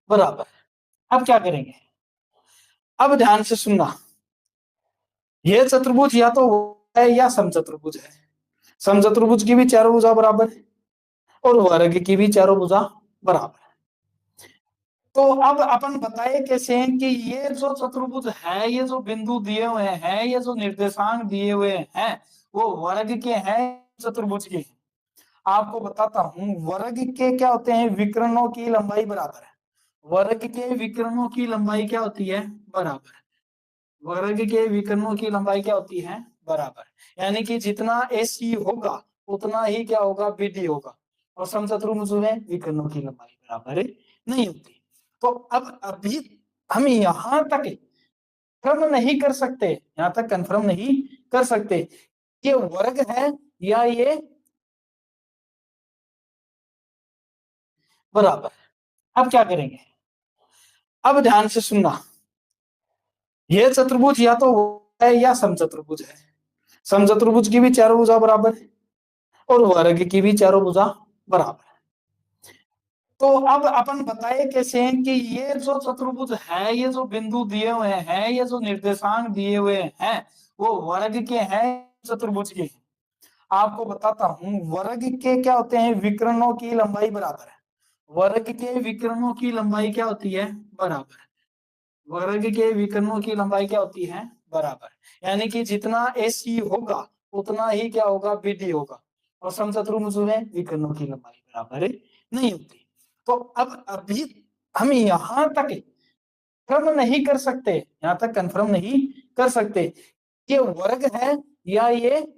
बराबर। अब क्या करेंगे? अब ध्यान से सुनना। ये चतुर्भुज या तो है या समचतुर्भुज है। समचतुर्भुज की भी चारों भुजा बराबर है और वर्ग की भी चारों भुजा बराबर है। तो अब अपन बताए कैसे हैं कि ये जो चतुर्भुज है, ये जो बिंदु दिए हुए हैं, ये जो निर्देशांक दिए हुए हैं, वो वर्ग के हैं, चतुर्भुज के हैं। आपको बताता हूं, वर्ग के क्या होते हैं? विकर्णों की लंबाई बराबर है। वर्ग के विकर्णों की लंबाई क्या होती है? बराबर। वर्ग के विकर्णों की लंबाई क्या होती है? बराबर। यानी कि जितना AC होगा उतना ही क्या होगा? BD होगा। और समचतुर्भुज में विकर्णों की लंबाई बराबर नहीं होती। तो अब अभी हम यहां तक कंफर्म नहीं कर सकते, यहां तक कंफर्म नहीं कर सकते ये वर्ग है या ये बराबर। अब क्या करेंगे? अब ध्यान से सुनना। ये चतुर्भुज या तो है या समचतुर्भुज है। समचतुर्भुज की भी चारों भुजा बराबर है और वर्ग की भी चारों भुजा बराबर है। तो अब अपन बताए कैसे हैं कि ये जो चतुर्भुज है, ये जो बिंदु दिए हुए हैं, ये जो निर्देशांक दिए हुए हैं, वो वर्ग के हैं, चतुर्भुज के हैं। आपको बताता हूं, वर्ग के क्या होते हैं? विकर्णों की लंबाई बराबर है। वर्ग के विकर्णों की लंबाई क्या होती है? बराबर। वर्ग के विकर्णों की लंबाई क्या होती है? बराबर। यानी कि जितना AC होगा उतना ही क्या होगा? BD होगा। और समचतुर्भुज में विकर्णों की लंबाई बराबर नहीं होती। तो अब अभी हम यहां तक कंफर्म नहीं कर सकते, यहां तक कंफर्म नहीं कर सकते ये वर्ग है या ये